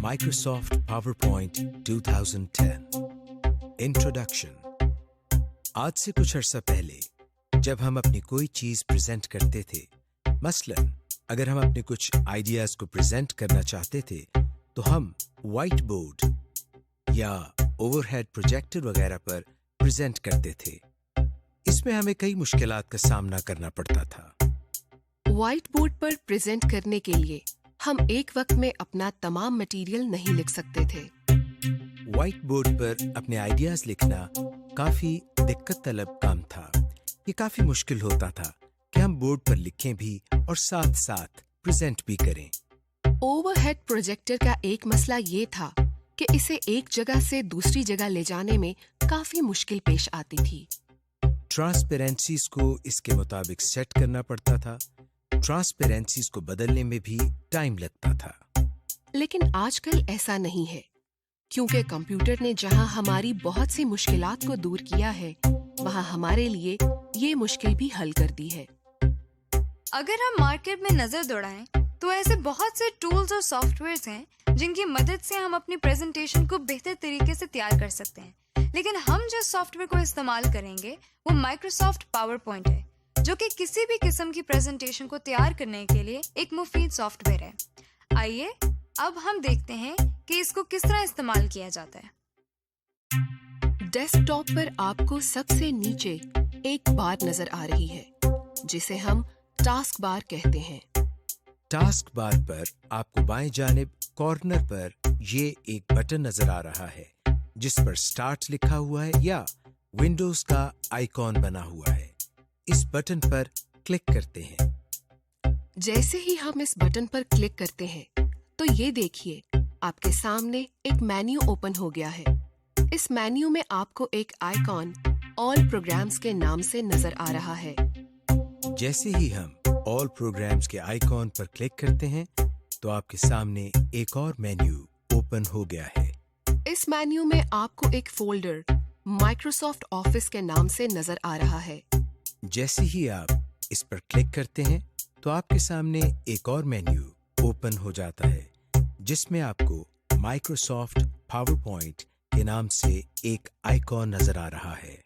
Microsoft PowerPoint 2010 introduction. आज से कुछ अर्सा पहले जब हम अपनी कोई चीज प्रेजेंट करते थे, मसलन अगर हम अपने कुछ आइडियाज को प्रेजेंट करना चाहते थे तो हम व्हाइट बोर्ड या ओवरहेड प्रोजेक्टर वगैरह पर प्रेजेंट करते थे। इसमें हमें कई मुश्किलात का सामना करना पड़ता था। व्हाइट बोर्ड पर प्रेजेंट करने के लिए हम एक वक्त में अपना तमाम मटेरियल नहीं लिख सकते थे। व्हाइट बोर्ड पर अपने आइडियाज लिखना काफी दिक्कत तलब काम था। ये काफी मुश्किल होता था कि हम बोर्ड पर लिखें भी और साथ साथ प्रेजेंट भी करें। ओवरहेड प्रोजेक्टर का एक मसला ये था कि इसे एक जगह से दूसरी जगह ले जाने में काफी मुश्किल पेश आती थी। ट्रांसपेरेंसीज को इसके मुताबिक सेट करना पड़ता था। ट्रांसपेरेंसीज को बदलने में भी टाइम लगता था। लेकिन आजकल ऐसा नहीं है, क्योंकि कंप्यूटर ने जहां हमारी बहुत सी मुश्किलात को दूर किया है, वहां हमारे लिए ये मुश्किल भी हल कर दी है। अगर हम मार्केट में नजर दौड़ाएं तो ऐसे बहुत से टूल्स और सॉफ्टवेयर्स हैं जिनकी मदद से हम अपनी प्रेजेंटेशन को बेहतर तरीके से तैयार कर सकते हैं। लेकिन हम जिस सॉफ्टवेयर को इस्तेमाल करेंगे वो माइक्रोसॉफ्ट पावर पॉइंट है, जो कि किसी भी किस्म की प्रेजेंटेशन को तैयार करने के लिए एक मुफीद सॉफ्टवेयर है। आइए अब हम देखते हैं कि इसको किस तरह इस्तेमाल किया जाता है। डेस्कटॉप पर आपको सबसे नीचे एक बार नजर आ रही है, जिसे हम टास्क बार कहते हैं। टास्क बार पर आपको बाएं जानिब कॉर्नर पर ये एक बटन नजर आ रहा है जिस पर स्टार्ट लिखा हुआ है या विंडोज का आइकॉन बना हुआ है। इस बटन पर क्लिक करते हैं। जैसे ही हम इस बटन पर क्लिक करते हैं तो ये देखिए आपके सामने एक मेन्यू ओपन हो गया है। इस मेन्यू में आपको एक आइकॉन ऑल प्रोग्राम्स के नाम से नजर आ रहा है। जैसे ही हम ऑल प्रोग्राम्स के आइकॉन पर क्लिक करते हैं तो आपके सामने एक और मेन्यू ओपन हो गया है। इस मेन्यू में आपको एक फोल्डर माइक्रोसॉफ्ट ऑफिस के नाम से नजर आ रहा है। जैसे ही आप इस पर क्लिक करते हैं तो आपके सामने एक और मेन्यू ओपन हो जाता है जिसमें आपको माइक्रोसॉफ्ट पावर पॉइंट के नाम से एक आइकॉन नजर आ रहा है।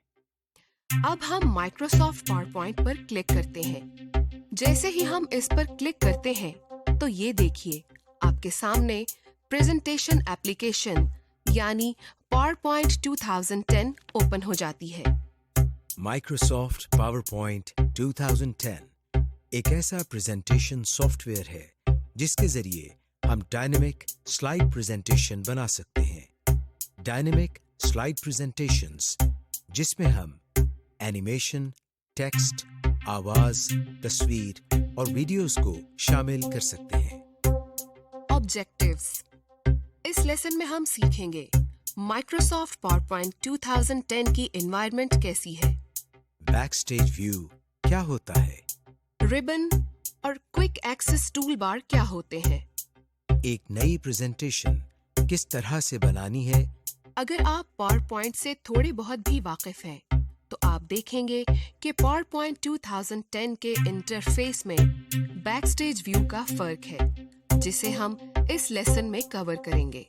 अब हम माइक्रोसॉफ्ट पावर पॉइंट पर क्लिक करते हैं। जैसे ही हम इस पर क्लिक करते हैं तो ये देखिए आपके सामने प्रेजेंटेशन एप्लीकेशन यानी PowerPoint 2010 ओपन हो जाती है। माइक्रोसॉफ्ट PowerPoint 2010 एक ऐसा प्रेजेंटेशन सॉफ्टवेयर है जिसके जरिए हम डायनेमिक स्लाइड प्रेजेंटेशन बना सकते हैं। डायनेमिक स्लाइड प्रेजेंटेशंस जिसमें हम एनिमेशन, टेक्स्ट, आवाज, तस्वीर और वीडियोस को शामिल कर सकते हैं। ऑब्जेक्टिव्स। इस लेसन में हम सीखेंगे माइक्रोसॉफ्ट PowerPoint 2010 की एनवायरनमेंट कैसी है, बैकस्टेज व्यू क्या होता है, रिबन और क्विक एक्सेस टूल बार क्या होते हैं, एक नई प्रेजेंटेशन किस तरह से बनानी है। अगर आप PowerPoint से थोड़े बहुत भी वाकिफ हैं तो आप देखेंगे कि PowerPoint 2010 के इंटरफेस में बैकस्टेज व्यू का फर्क है, जिसे हम इस लेसन में कवर करेंगे।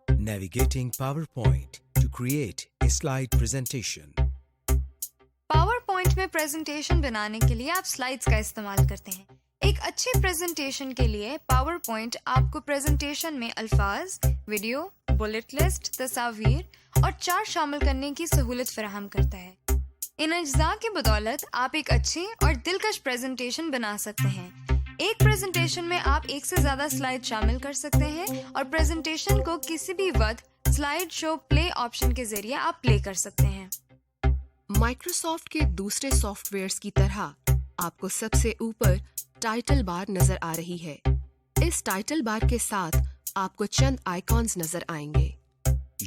Navigating PowerPoint to create a slide presentation. Power point में प्रेजेंटेशन बनाने के लिए आप स्लाइड्स का इस्तेमाल करते हैं। एक अच्छी प्रेजेंटेशन के लिए पावर पॉइंट आपको प्रेजेंटेशन में अल्फाज, वीडियो, बुलेट लिस्ट, तस्वीर और चार्ट शामिल करने की सहूलत फराहम करता है। इन अज्जा की बदौलत आप एक अच्छी और दिलकश प्रेजेंटेशन बना सकते हैं। एक प्रेजेंटेशन में आप एक से ज्यादा स्लाइड शामिल कर सकते हैं और प्रेजेंटेशन को किसी भी वक्त स्लाइड शो प्ले ऑप्शन के जरिए आप प्ले कर सकते हैं। माइक्रोसॉफ्ट के दूसरे सॉफ्टवेयर्स की तरह आपको सबसे ऊपर टाइटल बार नजर आ रही है। इस टाइटल बार के साथ आपको चंद आइकॉन्स नजर आएंगे।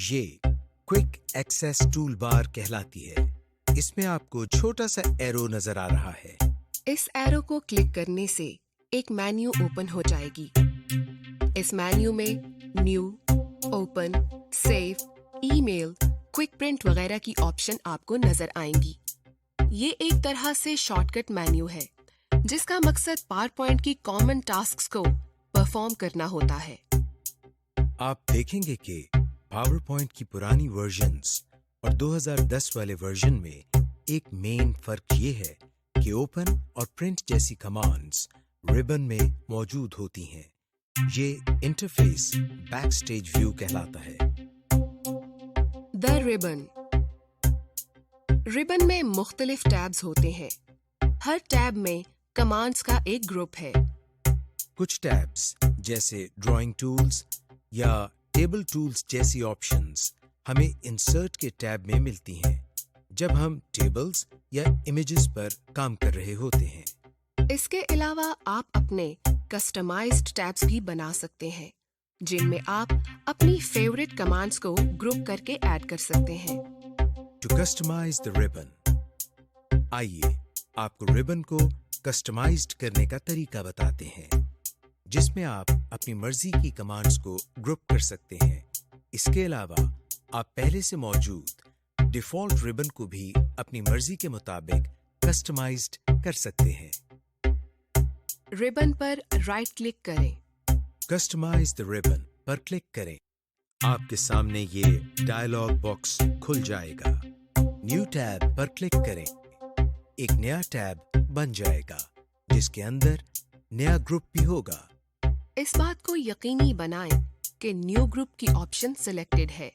ये क्विक एक्सेस टूल बार कहलाती है। इसमें आपको छोटा सा एरो नजर आ रहा है। इस एरो को क्लिक करने से एक मेन्यू ओपन हो जाएगी। इस मेन्यू में new, open, save, email, quick print वगैरह की ऑप्शन आपको नजर आएंगी। ये एक तरह से शॉर्टकट मेन्यू है जिसका मकसद PowerPoint की कॉमन टास्क्स को परफॉर्म करना होता है। आप देखेंगे कि पावर पॉइंट की पुरानी वर्जन्स और 2010 वाले वर्जन में एक मेन फर्क ये है कि ओपन और प्रिंट जैसी कमांड्स रिबन में मौजूद होती हैं। ये इंटरफेस बैकस्टेज व्यू कहलाता है। The ribbon. रिबन में मुख्तलिफ टैब्स होते हैं। हर टैब में कमांड्स का एक ग्रुप है। कुछ टैब्स जैसे ड्राइंग टूल्स या टेबल टूल्स जैसी ऑप्शंस हमें इंसर्ट के टैब में मिलती हैं जब हम टेबल्स या इमेजेस पर काम कर रहे होते हैं। इसके अलावा आप अपने कस्टमाइज्ड टैब्स भी बना सकते हैं जिनमें आप अपनी फेवरेट कमांड्स को ग्रुप करके ऐड कर सकते हैं। टू कस्टमाइज द रिबन, आइए आपको रिबन को कस्टमाइज्ड करने का तरीका बताते हैं जिसमें आप अपनी मर्जी की कमांड्स को ग्रुप कर सकते हैं। इसके अलावा आप पहले से मौजूद डिफॉल्ट रिबन को भी अपनी मर्जी के मुताबिक कस्टमाइज्ड कर सकते हैं। रिबन पर राइट क्लिक करें। कस्टमाइज द रिबन पर क्लिक करें। आपके सामने ये डायलॉग बॉक्स खुल जाएगा। न्यू टैब पर क्लिक करें। एक नया टैब बन जाएगा जिसके अंदर नया ग्रुप भी होगा। इस बात को यकीनी बनाएं कि न्यू ग्रुप की ऑप्शन सिलेक्टेड है।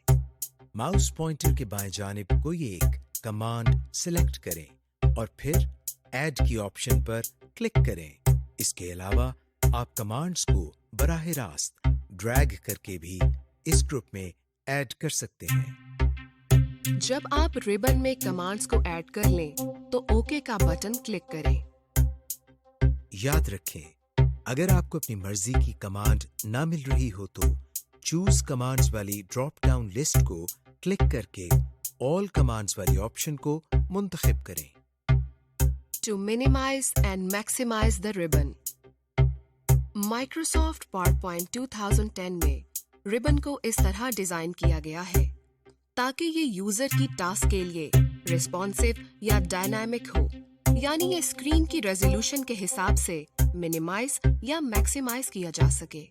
माउस पॉइंटर के बाएं जानिब कोई एक कमांड सिलेक्ट करें और फिर ऐड की ऑप्शन पर क्लिक करें। इसके अलावा आप कमांड्स को बराह रास्त ड्रैग करके भी इस ग्रुप में ऐड कर सकते हैं। जब आप रिबन में कमांड्स को ऐड कर लें तो ओके का बटन क्लिक करें। याद रखें, अगर आपको अपनी मर्जी की कमांड ना मिल रही हो तो चूज कमांड्स वाली ड्रॉप डाउन लिस्ट को क्लिक करके ऑल कमांड्स वाली ऑप्शन को मुंतखब करें। To minimise and maximise the ribbon. Microsoft PowerPoint 2010 में रिबन को इस तरह डिजाइन किया गया है ताकि ये यूजर की टास्क के लिए रिस्पॉन्सिव या डायनामिक हो, यानी ये स्क्रीन की रेजोल्यूशन के हिसाब से मिनिमाइज या मैक्सिमाइज किया जा सके।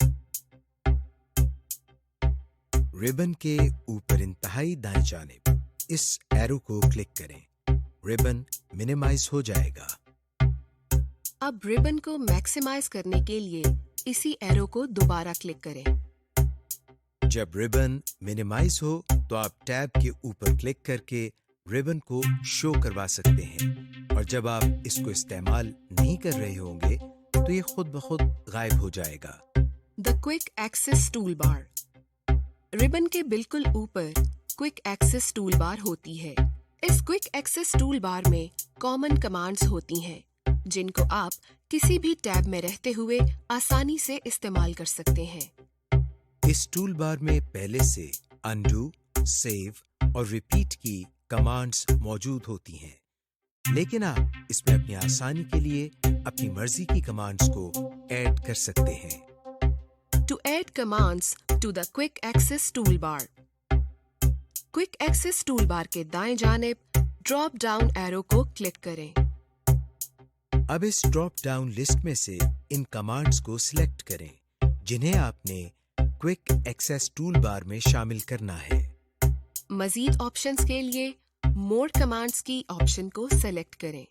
रिबन के ऊपर इंतहाई दाएं जानिब इस एरो को क्लिक करें। रिबन मिनिमाइज हो जाएगा। अब रिबन को मैक्सिमाइज करने के लिए इसी एरो को दोबारा क्लिक करें। जब रिबन मिनिमाइज हो तो आप टैब के ऊपर क्लिक करके रिबन को शो करवा सकते हैं और जब आप इसको इस्तेमाल नहीं कर रहे होंगे तो ये खुद ब खुद गायब हो जाएगा। The quick access toolbar. Ribbon के बिल्कुल ऊपर क्विक एक्सेस टूल बार होती है। इस क्विक एक्सेस टूल बार में कॉमन कमांड्स होती हैं जिनको आप किसी भी टैब में रहते हुए आसानी से इस्तेमाल कर सकते हैं। इस टूल बार में पहले से अनडू, सेव और रिपीट की कमांड्स मौजूद होती हैं, लेकिन आप इसमें अपनी आसानी के लिए अपनी मर्जी की कमांड्स को ऐड कर सकते हैं। To add commands to the Quick Access toolbar. Quick Access toolbar के दाएं जानिब ड्रॉप डाउन एरो को क्लिक करें। अब इस ड्रॉप डाउन लिस्ट में से इन कमांड्स को सिलेक्ट करें जिन्हें आपने क्विक एक्सेस टूलबार में शामिल करना है। मजीद ऑप्शंस के लिए मोर कमांड्स की ऑप्शन को सेलेक्ट करें।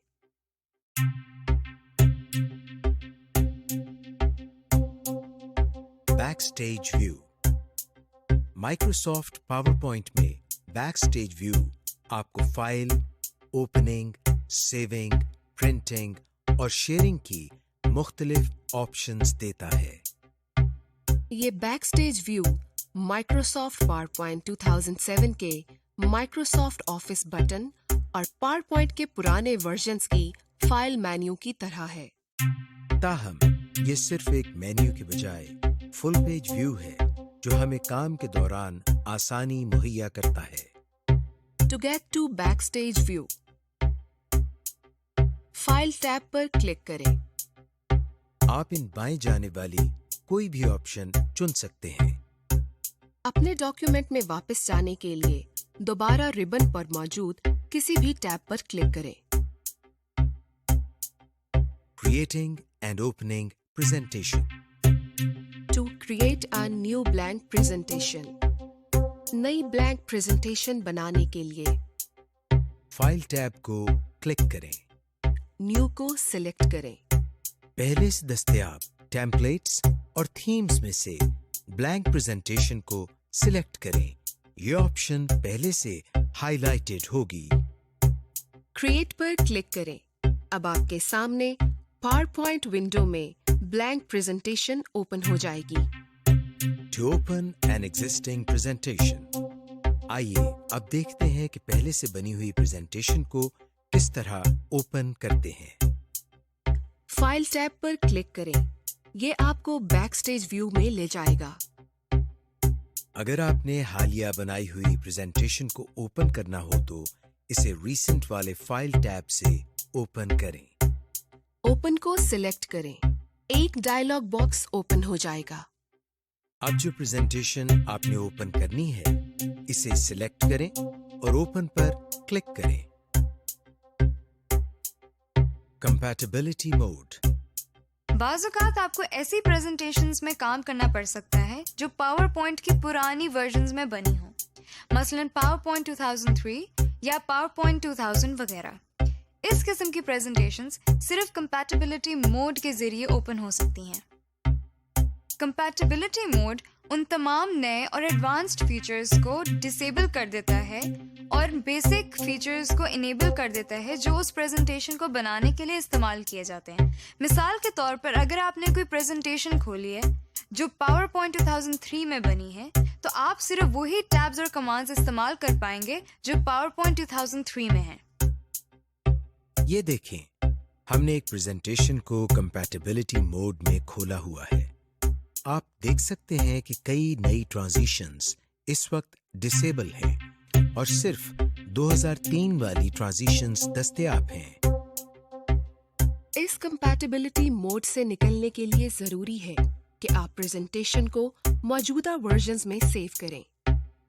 Backstage view. माइक्रोसॉफ्ट पावरपॉइंट में बैकस्टेज व्यू आपको फाइल ओपनिंग, सेविंग, प्रिंटिंग और शेयरिंग की मुख्तलिफ ऑप्शंस देता है। ये बैकस्टेज व्यू माइक्रोसॉफ्ट पावरपॉइंट 2007 के माइक्रोसॉफ्ट ऑफिस बटन और पावरपॉइंट के पुराने वर्जन्स की फाइल मेन्यू की तरह है। ताहम ये सिर्फ एक मेन्यू के बजाय फुल पेज व्यू है जो हमें काम के दौरान आसानी मुहैया करता है। To get to backstage view, file tab पर क्लिक करें। आप इन बाएं जाने वाली कोई भी ऑप्शन चुन सकते हैं। अपने डॉक्यूमेंट में वापस जाने के लिए दोबारा रिबन पर मौजूद किसी भी टैब पर क्लिक करें। Creating and opening presentation. To create a new blank presentation. नई blank presentation बनाने के लिए फाइल टैब को क्लिक करें, न्यू को सिलेक्ट करें। पहले से दस्तयाब टेम्पलेट्स और थीम्स में से ब्लैंक प्रेजेंटेशन को सिलेक्ट करें। ये ऑप्शन पहले से हाईलाइटेड होगी। क्रिएट पर क्लिक करें। अब आपके सामने PowerPoint विंडो में ब्लैंक प्रेजेंटेशन ओपन हो जाएगी। To open an existing presentation, आइए अब देखते हैं कि पहले से बनी हुई प्रेजेंटेशन को किस तरह ओपन करते हैं। फाइल टैब पर क्लिक करें। ये आपको बैकस्टेज व्यू में ले जाएगा। अगर आपने हालिया बनाई हुई प्रेजेंटेशन को ओपन करना हो तो इसे रीसेंट वाले फाइल टैब से ओपन करें। ओपन को सिलेक्ट करें। एक डायलॉग बॉक्स ओपन हो जाएगा। अब जो प्रेजेंटेशन आपने ओपन करनी है इसे सिलेक्ट करें और ओपन पर क्लिक करें। कंपैटिबिलिटी मोड, बाज़ औक़ात आपको ऐसी प्रेजेंटेशंस में काम करना पड़ सकता है जो पावर पॉइंट की पुरानी वर्जन्स में बनी हो, मसलन पावर पॉइंट 2003 या पावर पॉइंट 2000 वगैरह। इस किस्म की प्रेजेंटेशंस सिर्फ कंपैटिबिलिटी मोड के जरिए ओपन हो सकती हैं। कंपैटिबिलिटी मोड उन तमाम नए और एडवांस्ड फीचर्स को डिसेबल कर देता है और बेसिक फीचर्स को इनेबल कर देता है जो उस प्रेजेंटेशन को बनाने के लिए इस्तेमाल किए जाते हैं। मिसाल के तौर पर अगर आपने कोई प्रेजेंटेशन खोली है जो पावर पॉइंट 2003 में बनी है तो आप सिर्फ वही टैब्स और कमांड्स इस्तेमाल कर पाएंगे जो पावर पॉइंट 2003 में हैं। ये देखें, हमने एक प्रेजेंटेशन को कंपैटिबिलिटी मोड में खोला हुआ है। आप देख सकते हैं कि कई नई ट्रांजिशंस इस वक्त डिसेबल हैं और सिर्फ 2003 वाली ट्रांजिशंस दस्तयाब हैं। इस कंपैटिबिलिटी मोड से निकलने के लिए जरूरी है कि आप प्रेजेंटेशन को मौजूदा वर्जन्स में सेव करें,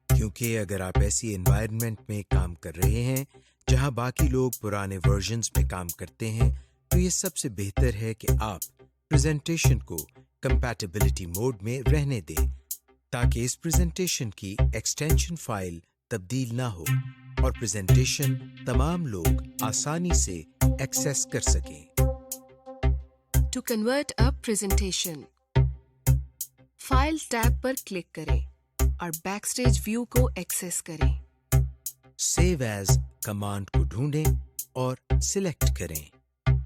क्योंकि अगर आप ऐसी एनवायरनमेंट में काम कर रहे हैं जहां बाकी लोग पुराने वर्जन्स में काम करते हैं तो ये सबसे बेहतर है कि आप प्रेजेंटेशन को कंपैटिबिलिटी मोड में रहने दें ताकि इस प्रेजेंटेशन की एक्सटेंशन फाइल तब्दील ना हो और प्रेजेंटेशन तमाम लोग आसानी से एक्सेस कर सकें। To convert a presentation, file tab पर क्लिक करें और बैकस्टेज व्यू को एक्सेस करें। सेव एज कमांड को ढूंढें और सिलेक्ट करें।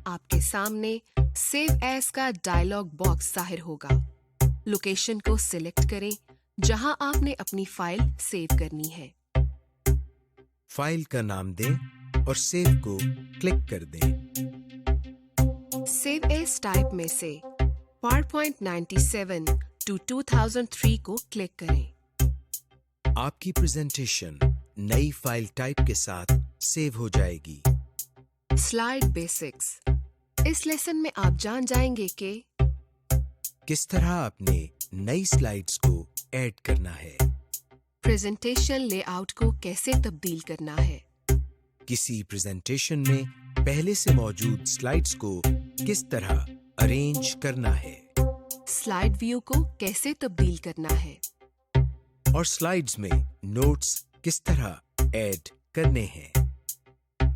आपके सामने सेव एज का डायलॉग बॉक्स जाहिर होगा। लोकेशन को सिलेक्ट करें जहां आपने अपनी फाइल सेव करनी है। फाइल का नाम दें और सेव को क्लिक कर दें। सेव एज टाइप में से PowerPoint 97 to 2003 को क्लिक करें। आपकी प्रेजेंटेशन नई फाइल टाइप के साथ सेव हो जाएगी। स्लाइड बेसिक्स, इस लेसन में आप जान जाएंगे कि किस तरह आपने नई स्लाइड्स को ऐड करना है, प्रेजेंटेशन लेआउट को कैसे तब्दील करना है, किसी प्रेजेंटेशन में पहले से मौजूद स्लाइड्स को किस तरह अरेंज करना है, स्लाइड व्यू को कैसे तब्दील करना है और स्लाइड्स में नोट्स किस तरह ऐड करने हैं।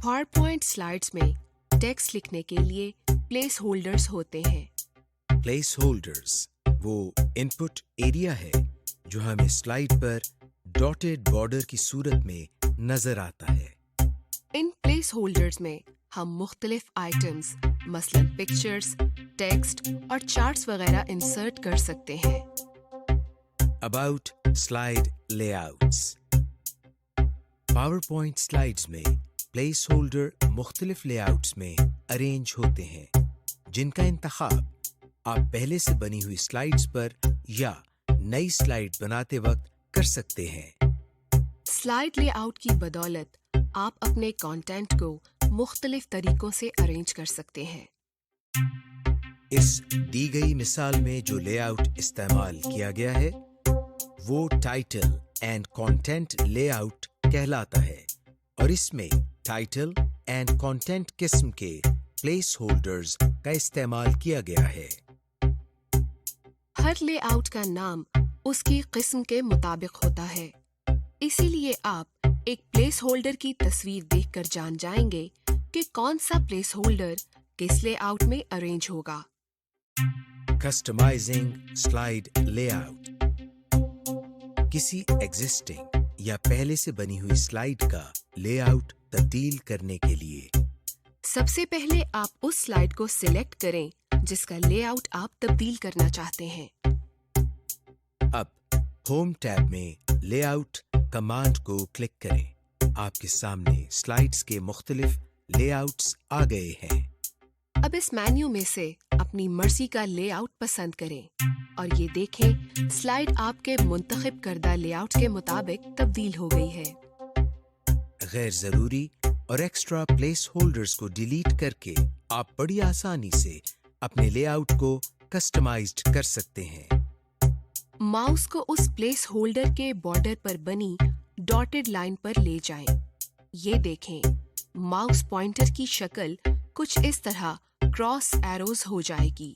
PowerPoint स्लाइड्स में टेक्स्ट लिखने के लिए प्लेस होल्डर्स होते हैं। प्लेस होल्डर्स वो इनपुट एरिया है जो हमें स्लाइड पर डॉटेड बॉर्डर की सूरत में नजर आता है। इन प्लेस होल्डर्स में हम मुख्तलिफ आइटम्स मसलन पिक्चर्स, टेक्स्ट और चार्ट्स वगैरह इंसर्ट कर सकते हैं। About slide layouts, PowerPoint slides में प्लेस होल्डर मुख्तलिफ लेआउट्स में अरेंज होते हैं जिनका इंतखाब आप पहले से बनी हुई स्लाइड्स पर या नई स्लाइड बनाते वक्त कर सकते हैं। स्लाइड लेआउट की बदौलत आप अपने कंटेंट को मुख्तलिफ तरीकों से अरेंज कर सकते हैं। इस दी गई मिसाल में जो लेआउट इस्तेमाल किया गया है वो टाइटल एंड कंटेंट लेआउट कहलाता है और इसमें टाइटल एंड कंटेंट किस्म के प्लेस होल्डर्स का इस्तेमाल किया गया है। हर लेआउट का नाम उसकी किस्म के मुताबिक होता है, इसीलिए आप एक प्लेस होल्डर की तस्वीर देखकर जान जाएंगे कि कौन सा प्लेस होल्डर किस लेआउट में अरेंज होगा। Customising slide layout. किसी एग्जिस्टिंग या पहले से बनी हुई स्लाइड का लेआउट तब्दील करने के लिए सबसे पहले आप उस स्लाइड को सिलेक्ट करें जिसका लेआउट आप तब्दील करना चाहते हैं। अब होम टैब में लेआउट कमांड को क्लिक करें। आपके सामने स्लाइड्स के मुख्तलिफ लेआउट्स आ गए हैं। अब इस मेन्यू में से अपनी मर्जी का लेआउट पसंद करें और ये देखें स्लाइड आपके मुंतखब करदा लेआउट के मुताबिक तब्दील हो गई है। गैर जरूरी और एक्स्ट्रा प्लेस होल्डर्स को डिलीट करके आप बड़ी आसानी से अपने लेआउट को कस्टमाइज्ड कर सकते हैं। माउस को उस प्लेस होल्डर के बॉर्डर पर बनी डॉटेड लाइन पर ले जाएं। ये देखें माउस पॉइंटर की शक्ल कुछ इस तरह क्रॉस एरोज हो जाएगी।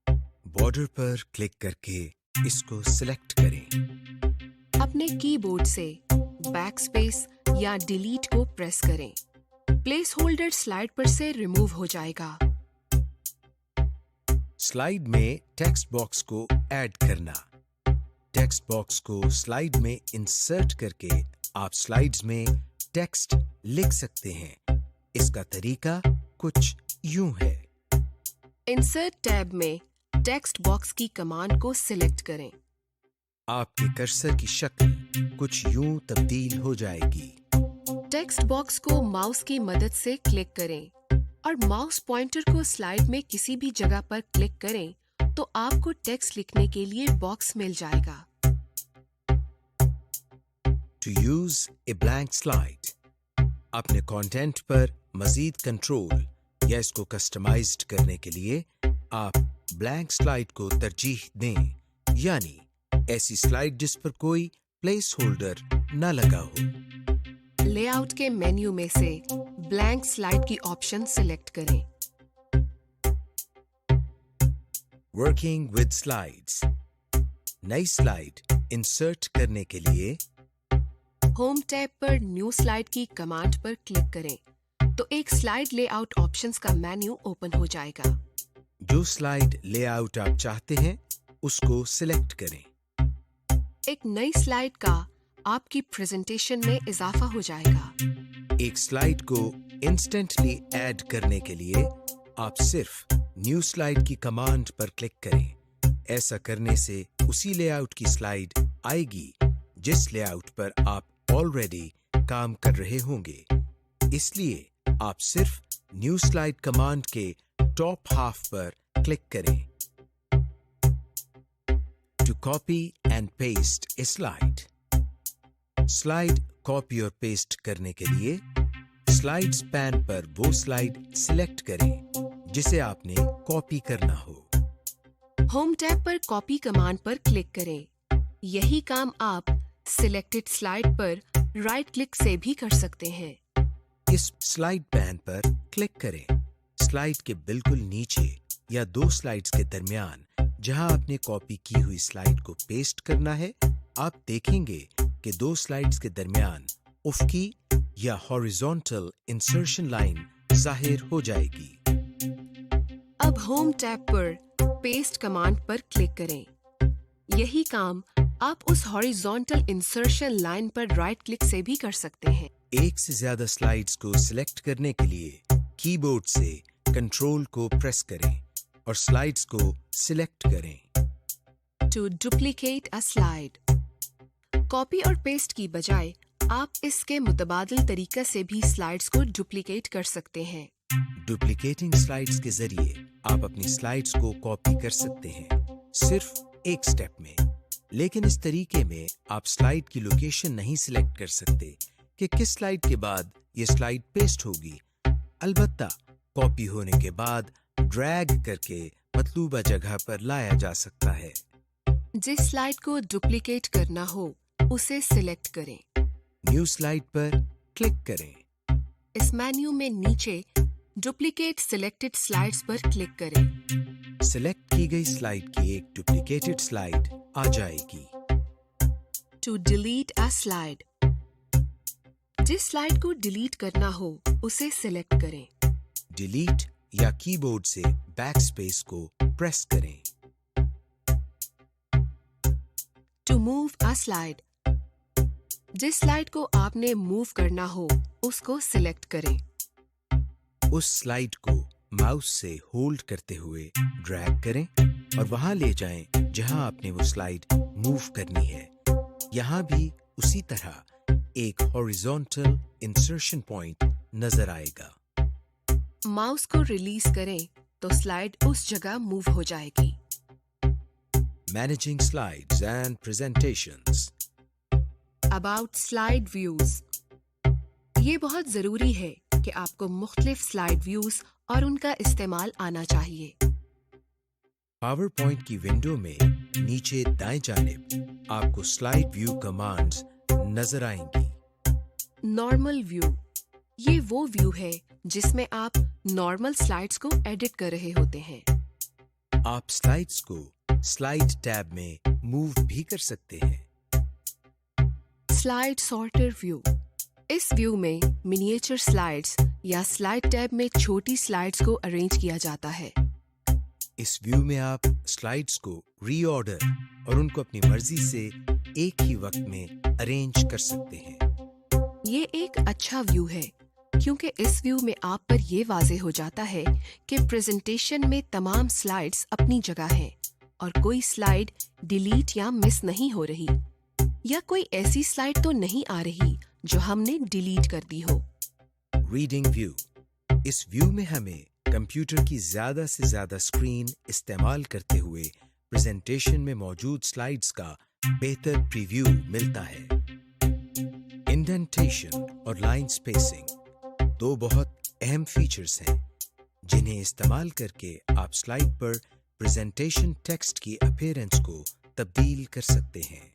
बॉर्डर पर क्लिक करके इसको सिलेक्ट करें। अपने कीबोर्ड से बैकस्पेस या डिलीट को प्रेस करें। प्लेस होल्डर स्लाइड पर से रिमूव हो जाएगा। स्लाइड में टेक्स्ट बॉक्स को ऐड करना। टेक्स्ट बॉक्स को स्लाइड में इंसर्ट करके आप स्लाइड्स में टेक्स्ट लिख सकते हैं। इसका तरीका कुछ यूं है। इंसर्ट टैब में टेक्स्ट बॉक्स की कमांड को सिलेक्ट करें। आपके कर्सर की शक्ल कुछ यूं तब्दील हो जाएगी। टेक्स्ट बॉक्स को माउस की मदद से क्लिक करें और माउस पॉइंटर को स्लाइड में किसी भी जगह पर क्लिक करें तो आपको टेक्स्ट लिखने के लिए बॉक्स मिल जाएगा। To use a blank slide. अपने कंटेंट पर मजीद कंट्रोल या इसको कस्टमाइज्ड करने के लिए आप ब्लैंक स्लाइड को तरजीह दें, यानी ऐसी स्लाइड जिस पर कोई प्लेस होल्डर न लगा हो। लेआउट के मेन्यू में से ब्लैंक स्लाइड की ऑप्शन सिलेक्ट करें। Working with slides. नई स्लाइड इंसर्ट करने के लिए होम टैब पर न्यू स्लाइड की कमांड पर क्लिक करें तो एक स्लाइड लेआउट ऑप्शंस का मेन्यू ओपन हो जाएगा। जो स्लाइड लेआउट आप चाहते हैं उसको सिलेक्ट करें। एक नई स्लाइड का आपकी प्रेजेंटेशन में इजाफा हो जाएगा। एक स्लाइड को इंस्टेंटली ऐड करने के लिए आप सिर्फ न्यू स्लाइड की कमांड पर क्लिक करें। ऐसा करने से उसी लेआउट की स्लाइड आएगी जिस लेआउट पर आप ऑलरेडी काम कर रहे होंगे। इसलिए आप सिर्फ न्यू स्लाइड कमांड के टॉप हाफ पर क्लिक करें। To copy and paste a slide. Slide copy और पेस्ट करने के लिए स्लाइड्स पैन पर वो स्लाइड सिलेक्ट करें जिसे आपने कॉपी करना हो। होम टैब पर कॉपी कमांड पर क्लिक करें। यही काम आप सिलेक्टेड स्लाइड पर राइट क्लिक से भी कर सकते हैं। इस स्लाइड पैन पर क्लिक करें। स्लाइड के बिल्कुल नीचे या दो स्लाइड्स के दरमियान जहां आपने कॉपी की हुई स्लाइड को पेस्ट करना है, आप देखेंगे कि दो स्लाइड्स के दरमियान उफ़की या हॉरिजॉन्टल इंसर्शन लाइन जाहिर हो जाएगी। अब होम टैब पर पेस्ट कमांड पर क्लिक करें। यही काम आप उस हॉरिजॉन्टल इंसर्शन लाइन पर राइट क्लिक से भी कर सकते हैं। एक से ज्यादा स्लाइड्स को सिलेक्ट करने के लिए कीबोर्ड से कंट्रोल को प्रेस करें और स्लाइड्स को सिलेक्ट करें। To duplicate a slide. Copy और पेस्ट की बजाय आप इसके मुतबादिल तरीका से भी स्लाइड्स को डुप्लीकेट कर सकते हैं। डुप्लीकेटिंग स्लाइड्स के जरिए आप अपनी स्लाइड्स को कॉपी कर सकते हैं, सिर्फ एक स्टेप में। लेकिन इस तरीके में आप स्लाइड की लोकेशन नहीं सिलेक्ट कर सकते कि किस स्लाइड के बाद ये स्लाइड पेस्ट होगी। अलबत्ता कॉपी होने के बाद ड्रैग करके मतलूबा जगह पर लाया जा सकता है। जिस स्लाइड को डुप्लीकेट करना हो उसे सिलेक्ट करें। न्यू स्लाइड पर क्लिक करें। इस मेन्यू में नीचे डुप्लीकेट सिलेक्टेड स्लाइड्स पर क्लिक करें। सिलेक्ट की गई स्लाइड की एक डुप्लीकेटेड स्लाइड आ जाएगी। To delete a slide. जिस स्लाइड को डिलीट करना हो उसे सिलेक्ट करें। डिलीट या कीबोर्ड से बैकस्पेस को प्रेस करें। To move a slide. जिस स्लाइड को आपने मूव करना हो उसको सिलेक्ट करें। उस स्लाइड को माउस से होल्ड करते हुए ड्रैग करें और वहां ले जाएं जहां आपने वो स्लाइड मूव करनी है। यहां भी उसी तरह एक हॉरिजॉन्टल इंसर्शन पॉइंट नजर आएगा। माउस को रिलीज करें तो स्लाइड उस जगह मूव हो जाएगी। Managing slides and presentations. About slide views. ये बहुत जरूरी है कि आपको मुख्तलिफ स्लाइड व्यूज और उनका इस्तेमाल आना चाहिए। पावर पॉइंट की विंडो में नीचे दाएं जानिब आपको स्लाइड व्यू कमांड्स नजर आएंगी। Normal view. ये वो व्यू है जिसमें आप नॉर्मल स्लाइड्स को एडिट कर रहे होते हैं। आप स्लाइड्स को स्लाइड टैब में मूव भी कर सकते हैं। Slide sorter view. इस व्यू में मिनिएचर स्लाइड्स या स्लाइड टैब में छोटी स्लाइड्स को अरेंज किया जाता है। इस व्यू में आप स्लाइड्स को रीऑर्डर और उनको अपनी मर्जी से एक ही वक्त में अरेंज कर सकते हैं। ये एक अच्छा व्यू है क्योंकि इस व्यू में आप पर ये वाज़े हो जाता है कि प्रेजेंटेशन में तमाम स्लाइड्स अपनी जगह हैं और कोई स्लाइड डिलीट या मिस नहीं हो रही, या कोई ऐसी स्लाइड तो नहीं आ रही जो हमने डिलीट कर दी हो। Reading view. इस व्यू में हमें कंप्यूटर की ज्यादा से ज्यादा स्क्रीन इस्तेमाल करते हुए प्रेजेंटेशन में मौजूद स्लाइड्स का बेहतर प्रीव्यू मिलता है। इंडेंटेशन और लाइन स्पेसिंग दो बहुत अहम फीचर्स हैं जिन्हें इस्तेमाल करके आप स्लाइड पर प्रेजेंटेशन टेक्स्ट की अपीयरेंस को तब्दील कर सकते हैं।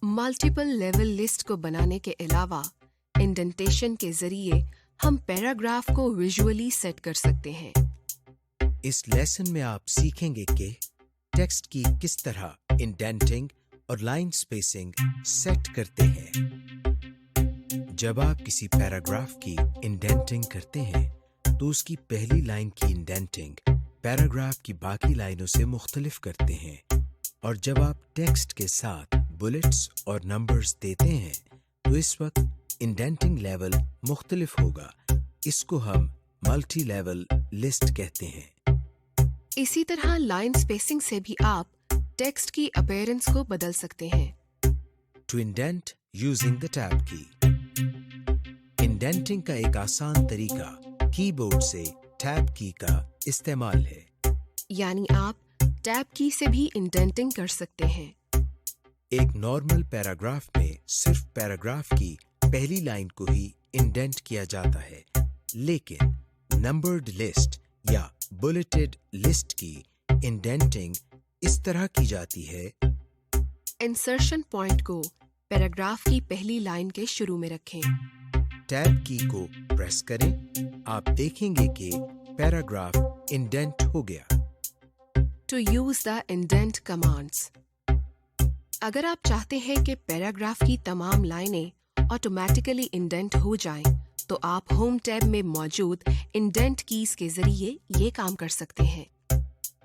मल्टीपल लेवल लिस्ट को बनाने के अलावा इंडेंटेशन के जरिए हम पैराग्राफ को विजुअली सेट कर सकते हैं। इस लेसन में आप सीखेंगे कि टेक्स्ट की किस तरह इंडेंटिंग और लाइन स्पेसिंग सेट करते हैं। जब आप किसी पैराग्राफ की इंडेंटिंग करते हैं तो उसकी पहली लाइन की इंडेंटिंग पैराग्राफ की बाकी लाइनों से मुख्तलिफ करते हैं, और जब आप टेक्स्ट के साथ बुलेट्स और नंबर्स देते हैं तो इस वक्त इंडेंटिंग लेवल मुख्तलिफ होगा। इसको हम मल्टी लेवल लिस्ट कहते हैं। इसी तरह लाइन स्पेसिंग से भी आप टेक्स्ट की अपीयरेंस को बदल सकते हैं। To indent using the tab key. Indenting का एक आसान तरीका कीबोर्ड से टैब की का इस्तेमाल है, यानी आप टैब की से भी इंडेंटिंग कर सकते हैं। एक नॉर्मल पैराग्राफ में सिर्फ पैराग्राफ की पहली लाइन को ही इंडेंट किया जाता है, लेकिन नंबर्ड लिस्ट या बुलेटेड लिस्ट की इंडेंटिंग इस तरह की जाती है। इंसर्शन पॉइंट को पैराग्राफ की पहली लाइन के शुरू में रखें। टैब की को प्रेस करें, आप देखेंगे कि पैराग्राफ इंडेंट हो गया। To use the indent commands. अगर आप चाहते हैं कि पैराग्राफ की तमाम लाइनें ऑटोमेटिकली इंडेंट हो जाएं, तो आप होम टैब में मौजूद इंडेंट कीज के जरिए ये काम कर सकते हैं।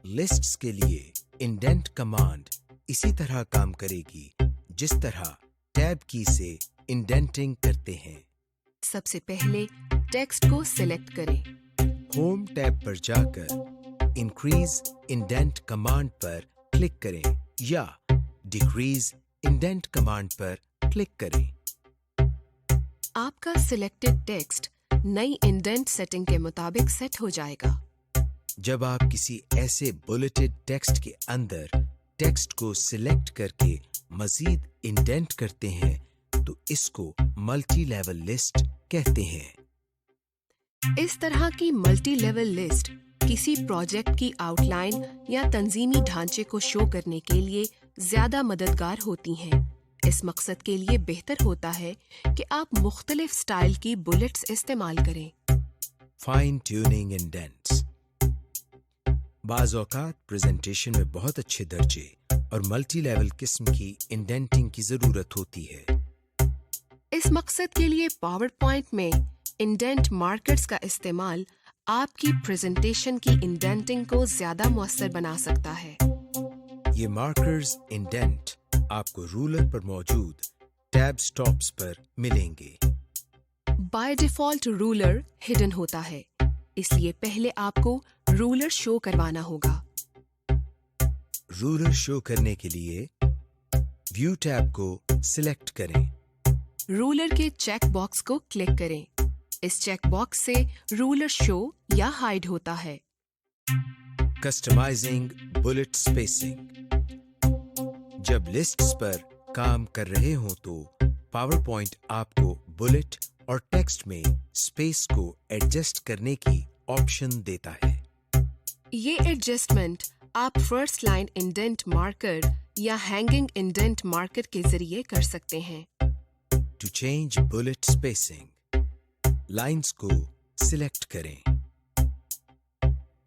लिस्ट्स के लिए इंडेंट कमांड इसी तरह काम करेगी जिस तरह टैब की से इंडेंटिंग करते हैं। सबसे पहले टेक्स्ट को सिलेक्ट करें। होम टैब पर जाकर इंक्रीज इंडेंट कमांड पर क्लिक करें या डिक्रीज इंडेंट कमांड पर क्लिक करें। आपका सिलेक्टेड टेक्स्ट नई इंडेंट सेटिंग के मुताबिक सेट हो जाएगा। जब आप किसी ऐसे बुलेटेड टेक्स्ट के अंदर टेक्स्ट को सिलेक्ट करके मजीद इंडेंट करते हैं तो इसको मल्टी लेवल लिस्ट कहते हैं। इस तरह की मल्टी लेवल लिस्ट किसी प्रोजेक्ट की आउटलाइन या तंजीमी ढांचे को शो करने के लिए ज्यादा मददगार होती हैं। इस मकसद के लिए बेहतर होता है कि आप मुख्तलिफ स्टाइल की बुलेट्स इस्तेमाल करें। Fine tuning indents. बाज़ औक़ात प्रेजेंटेशन में बहुत अच्छे दर्जे और मल्टी लेवल किस्म की इंडेंटिंग की ज़रूरत होती है। इस मकसद के लिए पावर पॉइंट में इंडेंट मार्कर्स का इस्तेमाल आपकी प्रेजेंटेशन की इंडेंटिंग को ज़्यादा मुअस्सर बना सकता है। ये मार्कर्स इंडेंट आपको रूलर पर मौजूद टैब स्टॉप्स पर मिलेंगे। बाय डिफॉल्ट रूलर हिडन होता है, इसलिए पहले आपको रूलर शो करवाना होगा। रूलर शो करने के लिए व्यू टैब को सिलेक्ट करें। रूलर के चेक बॉक्स को क्लिक करें। इस चेक बॉक्स से रूलर शो या हाइड होता है। Customising bullet spacing. जब लिस्ट्स पर काम कर रहे हो तो पावर पॉइंट आपको बुलेट और टेक्स्ट में स्पेस को एडजस्ट करने की ऑप्शन देता है। ये एडजस्टमेंट आप फर्स्ट लाइन इंडेंट मार्कर या हैंगिंग इंडेंट मार्कर के जरिए कर सकते हैं। To change bullet spacing, lines को सिलेक्ट करें।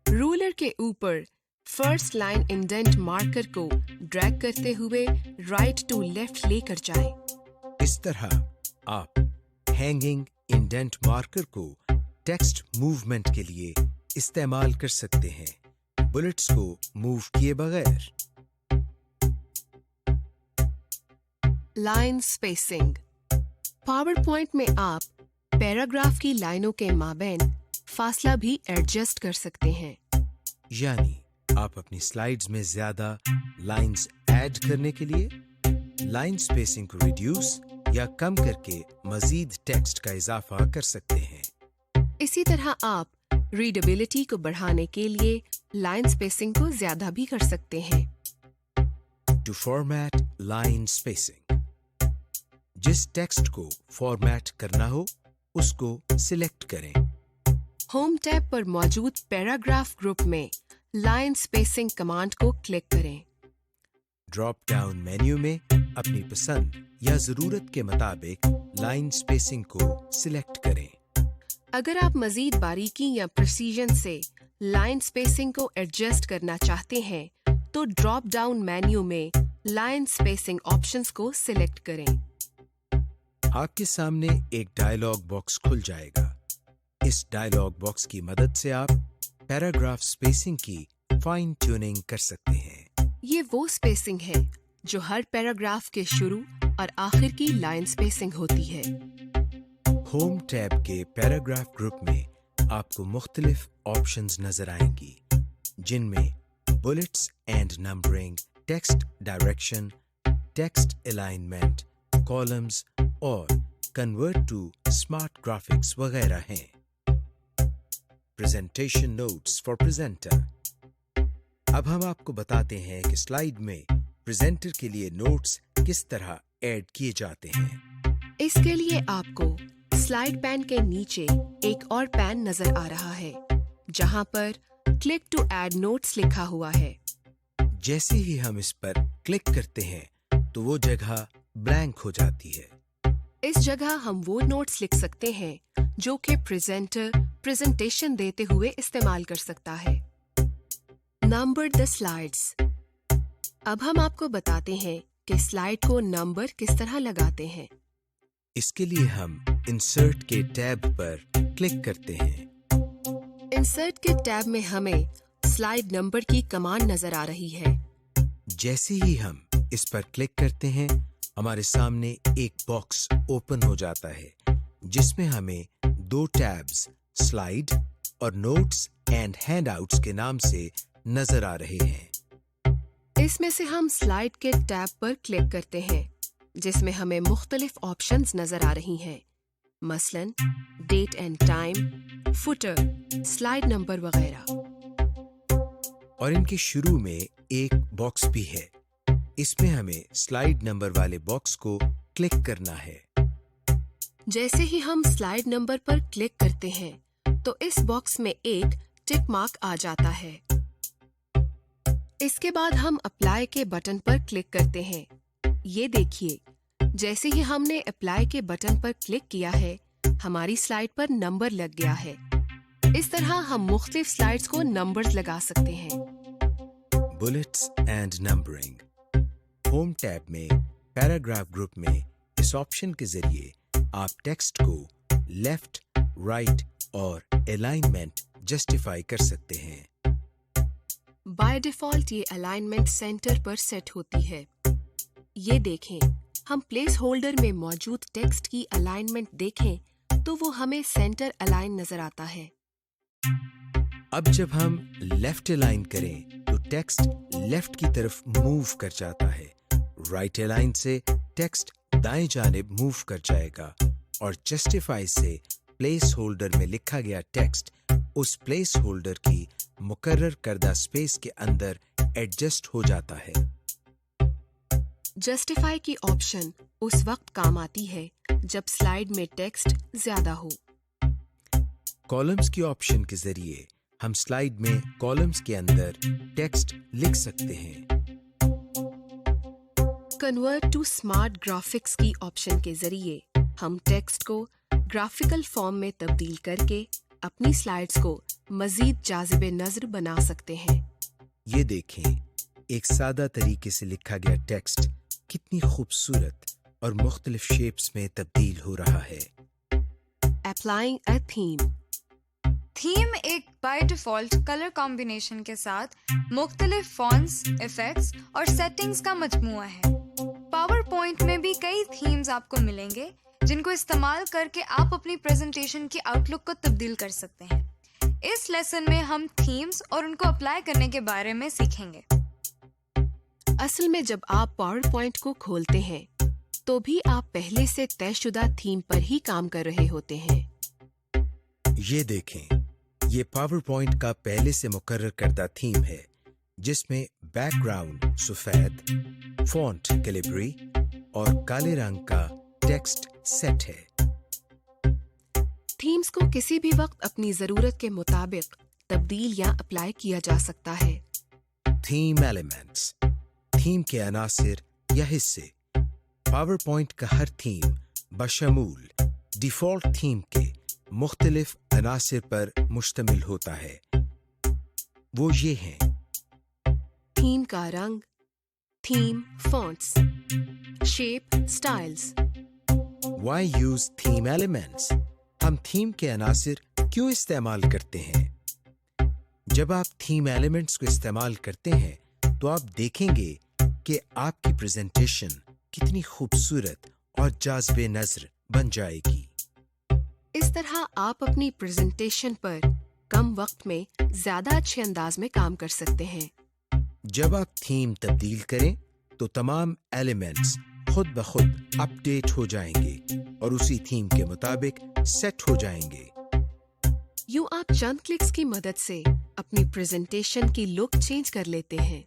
रूलर के ऊपर फर्स्ट लाइन इंडेंट मार्कर को ड्रैग करते हुए राइट टू लेफ्ट लेकर जाएं। इस तरह आप हैंगिंग इंडेंट मार्कर को टेक्स्ट मूवमेंट के लिए इस्तेमाल कर सकते हैं, बुलेट्स को मूव किए बगैर। Line spacing. पावर पॉइंट में आप पैराग्राफ की लाइनों के माबैन फासला भी एडजस्ट कर सकते हैं। यानी आप अपनी स्लाइड्स में ज्यादा लाइंस ऐड करने के लिए लाइन स्पेसिंग को रिड्यूस या कम करके मजीद टेक्स्ट का इजाफा कर सकते हैं। इसी तरह आप रीडेबिलिटी को बढ़ाने के लिए लाइन स्पेसिंग को ज्यादा भी कर सकते हैं। टू फॉर्मेट लाइन स्पेसिंग, जिस टेक्स्ट को फॉर्मेट करना हो उसको सिलेक्ट करें। होम टैब पर मौजूद पैराग्राफ ग्रुप में लाइन स्पेसिंग कमांड को क्लिक करें। ड्रॉप डाउन मेन्यू में अपनी पसंद या जरूरत के मुताबिक लाइन स्पेसिंग को सिलेक्ट करें। अगर आप मजीद बारीकी या प्रिसीजन से लाइन स्पेसिंग को एडजस्ट करना चाहते हैं तो ड्रॉप डाउन मेन्यू में लाइन स्पेसिंग ऑप्शंस को सिलेक्ट करें। आपके सामने एक डायलॉग बॉक्स खुल जाएगा। इस डायलॉग बॉक्स की मदद से आप पैराग्राफ स्पेसिंग की फाइन ट्यूनिंग कर सकते हैं। ये वो स्पेसिंग है जो हर पैराग्राफ के शुरू और आखिर की लाइन स्पेसिंग होती है। होम टैब के पैराग्राफ ग्रुप में आपको मुख्तलिफ ऑप्शंस नजर आएंगी, जिनमें bullets and numbering, text direction, text alignment, columns और कन्वर्ट टू स्मार्ट ग्राफिक्स वगैरह हैं। Presentation notes for presenter. अब हम आपको बताते हैं कि स्लाइड में प्रेजेंटर के लिए नोट्स किस तरह ऐड किए जाते हैं। इसके लिए आपको स्लाइड पैन के नीचे एक और पैन नजर आ रहा है, जहां पर क्लिक टू ऐड नोट्स लिखा हुआ है। जैसे ही हम इस पर क्लिक करते हैं तो वो जगह ब्लैंक हो जाती है। इस जगह हम वो नोट्स लिख सकते हैं जो कि प्रेजेंटर प्रेजेंटेशन देते हुए इस्तेमाल कर सकता है। Number the slides. अब हम आपको बताते हैं कि स्लाइड को नंबर किस तरह लगाते हैं। इसके लिए हम इंसर्ट के टैब पर क्लिक करते हैं। इंसर्ट के टैब में हमें स्लाइड नंबर की कमांड नजर आ रही है। जैसे ही हम इस पर क्लिक करते हैं हमारे सामने एक बॉक्स ओपन हो जाता है, जिसमें हमें दो टैब्स स्लाइड और नोट्स एंड हैंडआउट्स के नाम से नजर आ रहे हैं। इसमें से हम स्लाइड के टैब पर क्लिक करते हैं, जिसमें हमें मुख्तलिफ ऑप्शंस नजर आ रही हैं, मसलन date and time, footer, slide number वगैरह। और इनके शुरू में एक बॉक्स भी है। इसमें हमें स्लाइड नंबर वाले बॉक्स को क्लिक करना है। जैसे ही हम स्लाइड नंबर पर क्लिक करते हैं तो इस बॉक्स में एक टिक मार्क आ जाता है। इसके बाद हम अप्लाई के बटन पर क्लिक करते हैं। ये देखिए, जैसे ही हमने अप्लाई के बटन पर क्लिक किया है हमारी स्लाइड पर नंबर लग गया है। इस तरह हम मुख्तलिफ स्लाइड्स को नंबर्स लगा सकते हैं। Bullets and numbering. Home tab में पैराग्राफ ग्रुप में इस ऑप्शन के जरिए आप टेक्स्ट को लेफ्ट, राइट और अलाइनमेंट जस्टिफाई कर सकते हैं। बाय डिफॉल्ट ये अलाइनमेंट सेंटर पर सेट होती है। ये देखें, हम प्लेस होल्डर में मौजूद टेक्स्ट की अलाइनमेंट देखें तो वो हमें सेंटर अलाइन नजर आता है। अब जब हम लेफ्ट अलाइन करें तो टेक्स्ट लेफ्ट की तरफ मूव कर जाता है। राइट अलाइन से टेक्स्ट दाएं जानिब मूव कर जाएगा और जस्टिफाई से प्लेस होल्डर में लिखा गया टेक्स्ट उस प्लेस होल्डर की मुकर्रर करदा स्पेस के अंदर एडजस्ट हो जाता है। जस्टिफाई की ऑप्शन उस वक्त काम आती है जब स्लाइड में टेक्स्ट ज्यादा हो। कॉलम्स की ऑप्शन के जरिए हम स्लाइड में कॉलम्स के अंदर टेक्स्ट लिख सकते हैं। कन्वर्ट टू स्मार्ट ग्राफिक्स की ऑप्शन के जरिए हम टेक्स्ट को ग्राफिकल फॉर्म में तब्दील करके अपनी स्लाइड्स को मजीद जाज़िबे नज़र बना सकते हैं। ये देखें, एक सादा तरीके से लिखा गया टेक्स्ट कितनी खूबसूरत और मुख्तलिफ शेप्स में तब्दील हो रहा है। Applying a theme. थीम एक बाय डिफॉल्ट कलर कॉम्बिनेशन के साथ मुख्तलिफ फॉन्ट्स, इफेक्ट्स और सेटिंग्स का मजमूआ है। पावर पॉइंट में भी कई थीम्स आपको मिलेंगे जिनको इस्तेमाल करके आप अपनी प्रेजेंटेशन की आउटलुक को तब्दील कर सकते हैं। इस लेसन में हम थीम्स और उनको अप्लाई करने के बारे में सीखेंगे। असल में जब आप पावर पॉइंट को खोलते हैं तो भी आप पहले से तयशुदा थीम पर ही काम कर रहे होते हैं। ये देखें, ये पावर पॉइंट का पहले से मुकर्रर करदा थीम है जिसमें बैकग्राउंड सफेद, फॉन्ट कैलिब्री और काले रंग का टेक्स्ट सेट है। थीम्स को किसी भी वक्त अपनी जरूरत के मुताबिक तब्दील या अप्लाई किया जा सकता है। थीम एलिमेंट्स, थीम के अनासिर या हिस्से। पावर पॉइंट का हर थीम बशमूल डिफॉल्ट थीम के मुख्तलिफ अनासिर पर मुश्तमिल होता है। वो ये हैं: थीम का रंग, theme fonts, shape, styles. Why use theme elements? हम थीम के अनासिर क्यों इस्तेमाल करते हैं? जब आप थीम एलिमेंट्स को इस्तेमाल करते हैं तो आप देखेंगे कि आपकी प्रेजेंटेशन कितनी खूबसूरत और जाज़िबे नज़र बन जाएगी। इस तरह आप अपनी प्रेजेंटेशन पर कम वक्त में ज्यादा अच्छे अंदाज में काम कर सकते हैं। जब आप थीम तब्दील करें तो तमाम एलिमेंट्स खुद ब खुद अपडेट हो जाएंगे और उसी थीम के मुताबिक सेट हो जाएंगे। यूं आप चंद क्लिक्स की मदद से अपनी प्रेजेंटेशन की लुक चेंज कर लेते हैं।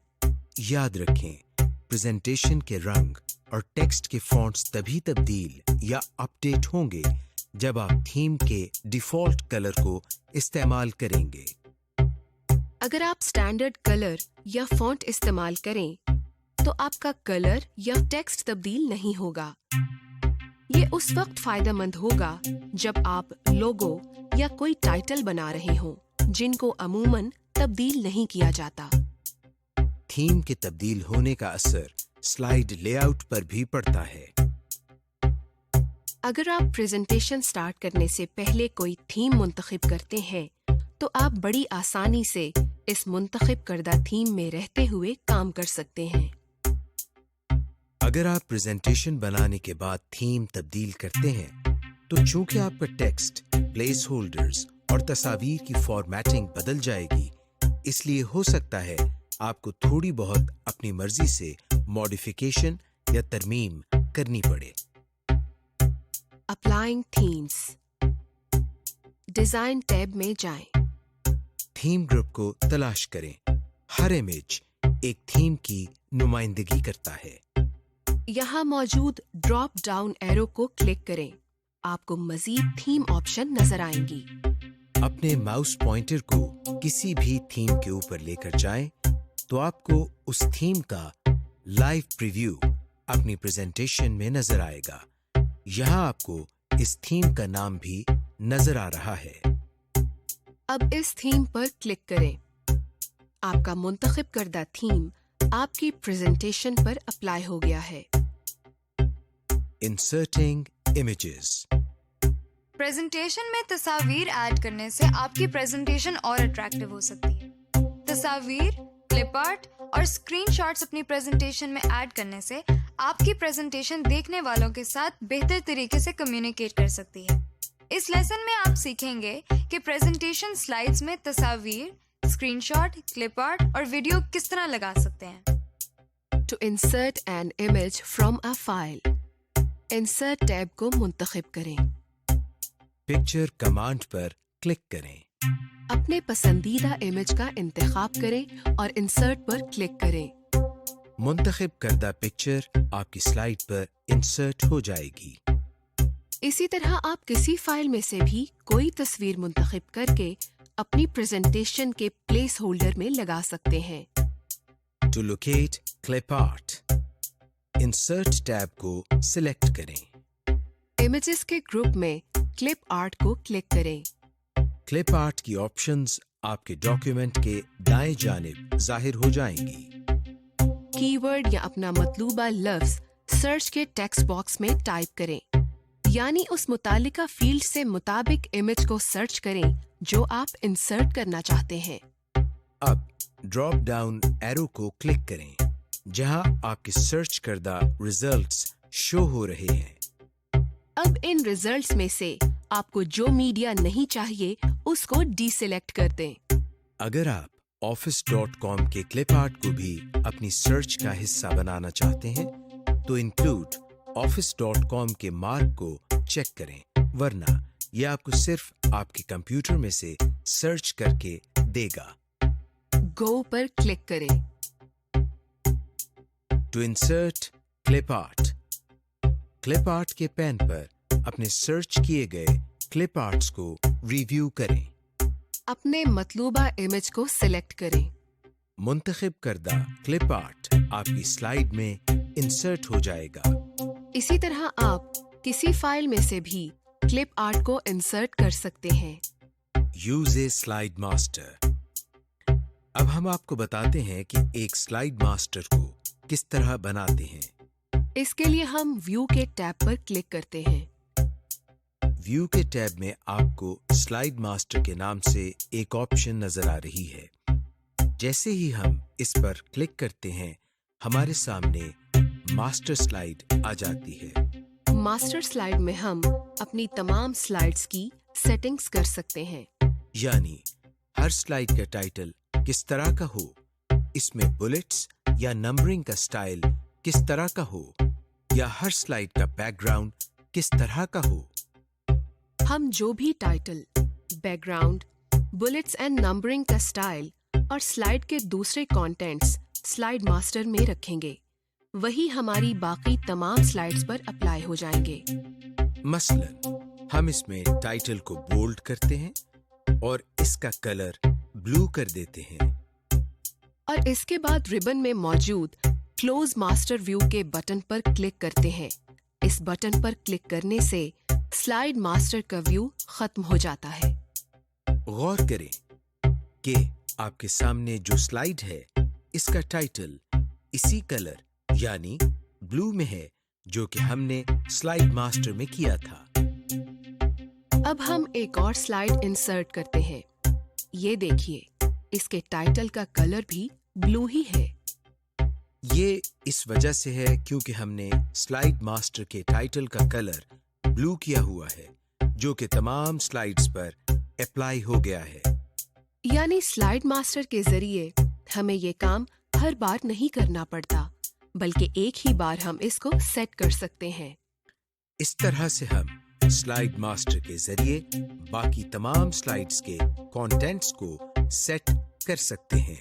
याद रखें, प्रेजेंटेशन के रंग और टेक्स्ट के फॉन्ट्स तभी तब्दील या अपडेट होंगे जब आप थीम के डिफॉल्ट कलर को इस्तेमाल करेंगे। अगर आप स्टैंडर्ड कलर या फॉन्ट इस्तेमाल करें तो आपका कलर या टेक्स्ट तब्दील नहीं होगा। ये उस वक्त फायदेमंद होगा जब आप लोगो या कोई टाइटल बना रहे हों जिनको अमूमन तब्दील नहीं किया जाता। थीम के तब्दील होने का असर स्लाइड लेआउट पर भी पड़ता है। अगर आप प्रेजेंटेशन स्टार्ट करने से पहले कोई थीम मुंतखब करते हैं तो आप बड़ी आसानी से इस मुंतखब करदा थीम में रहते हुए काम कर सकते हैं। अगर आप प्रेजेंटेशन बनाने के बाद थीम तब्दील करते हैं तो चूंकि आपका टेक्स्ट, प्लेस होल्डर्स और तस्वीर की फॉर्मेटिंग बदल जाएगी, इसलिए हो सकता है आपको थोड़ी बहुत अपनी मर्जी से मॉडिफिकेशन या तरमीम करनी पड़े। Applying themes. डिजाइन टैब में जाएं। थीम ग्रुप को तलाश करें। हर इमेज एक थीम की नुमाइंदगी करता है। यहाँ मौजूद ड्रॉप डाउन एरो को क्लिक करें। आपको मजीद थीम ऑप्शन नजर आएंगी। अपने माउस पॉइंटर को किसी भी थीम के ऊपर लेकर जाएं तो आपको उस थीम का लाइव प्रीव्यू अपनी प्रेजेंटेशन में नजर आएगा। यहाँ आपको इस थीम का नाम भी नजर आ रहा है। अब इस थीम पर क्लिक करें। आपका मुंतखब करदा थीम आपकी प्रेजेंटेशन पर अप्लाई हो गया है। Inserting images. प्रेजेंटेशन में तस्वीर ऐड करने से आपकी प्रेजेंटेशन और अट्रैक्टिव हो सकती है। तस्वीर, क्लिप आर्ट और स्क्रीनशॉट्स अपनी प्रेजेंटेशन में ऐड करने से आपकी प्रेजेंटेशन देखने वालों के साथ बेहतर तरीके से कम्युनिकेट कर सकती है। इस लेसन में आप सीखेंगे कि प्रेजेंटेशन स्लाइड्स में तस्वीर, स्क्रीनशॉट, क्लिप आर्ट और वीडियो किस तरह लगा सकते हैं। To insert an image from a file, Insert tab को मुंतखब करें। Picture कमांड पर क्लिक करें। अपने पसंदीदा इमेज का इंतखाब करें और इंसर्ट पर क्लिक करें। मुंतखब करदा पिक्चर आपकी स्लाइड पर इंसर्ट हो जाएगी। इसी तरह आप किसी फाइल में से भी कोई तस्वीर मुंतखब करके अपनी प्रेजेंटेशन के प्लेस होल्डर में लगा सकते हैं। To locate clip art, Insert tab को सिलेक्ट करें। इमेजेस के ग्रुप में क्लिप आर्ट को क्लिक करें। क्लिप आर्ट की ऑप्शंस आपके डॉक्यूमेंट के दाएं जानिब जाहिर हो जाएंगी। कीवर्ड या अपना मतलूबा लफ्ज सर्च के टेक्स्ट बॉक्स में टाइप करें, यानी उस मुतालिका फील्ड से मुताबिक इमेज को सर्च करें जो आप इंसर्ट करना चाहते हैं। अब ड्रॉप डाउन एरो को क्लिक करें जहां आपके सर्च करदा रिजल्ट्स शो हो रहे हैं। अब इन रिजल्ट्स में से आपको जो मीडिया नहीं चाहिए उसको डीसेलेक्ट कर दें। अगर आप office.com के क्लिप आर्ट को भी अपनी सर्च का हिस्सा बनाना चाहते हैं तो इंक्लूड office.com के मार्क को चेक करें, वरना यह आपको सिर्फ आपके कंप्यूटर में से सर्च करके देगा। गो पर क्लिक करें। To insert clip art, clip art के पेन पर अपने सर्च किए गए क्लिप आर्ट्स को रिव्यू करें। अपने मतलूबा इमेज को सिलेक्ट करें। मुंतखब करदा क्लिप आर्ट आपकी स्लाइड में इंसर्ट हो जाएगा। इसी तरह आप किसी फाइल में से भी क्लिप आर्ट को इंसर्ट कर सकते हैं। यूज ए स्लाइड मास्टर। अब हम आपको बताते हैं कि एक स्लाइड मास्टर को किस तरह बनाते हैं। इसके लिए हम व्यू के टैब पर क्लिक करते हैं। व्यू के टैब में आपको स्लाइड मास्टर के नाम से एक ऑप्शन नजर आ रही है। जैसे ही हम इस पर क्लिक करते हैं हमारे सामने मास्टर स्लाइड आ जाती है। मास्टर स्लाइड में हम अपनी तमाम स्लाइड्स की सेटिंग्स कर सकते हैं। यानी हर स्लाइड का टाइटल किस तरह का हो, इसमें बुलेट्स या नंबरिंग का स्टाइल किस तरह का हो, या हर स्लाइड का बैकग्राउंड किस तरह का हो। हम जो भी title, background, bullets and numbering का स्टाइल और स्लाइड के दूसरे कंटेंट्स स्लाइड मास्टर में रखेंगे, वही हमारी बाकी तमाम स्लाइड्स पर अप्लाई हो जाएंगे। मसलन हम इसमें टाइटल को बोल्ड करते हैं और इसका कलर ब्लू कर देते हैं। और इसके बाद रिबन में मौजूद क्लोज मास्टर व्यू के बटन पर क्लिक करते हैं। इस बटन पर क्लिक करने से स्लाइड मास्टर का व्यू खत्म हो जाता है। गौर करें कि आपके सामने जो स्लाइड है इसका टाइटल इसी कलर यानी ब्लू में है जो कि हमने स्लाइड मास्टर में किया था। अब हम एक और स्लाइड इंसर्ट करते हैं। ये देखिए, इसके टाइटल का कलर भी ब्लू ही है। ये इस वजह से है क्योंकि हमने स्लाइड मास्टर के टाइटल का कलर ब्लू किया हुआ है जो कि तमाम स्लाइड्स पर अप्लाई हो गया है। यानी स्लाइड मास्टर के जरिए हमें ये काम हर बार नहीं करना पड़ता, बल्कि एक ही बार हम इसको सेट कर सकते हैं। इस तरह से हम स्लाइड मास्टर के जरिए बाकी तमाम स्लाइड्स के कंटेंट्स को सेट कर सकते हैं।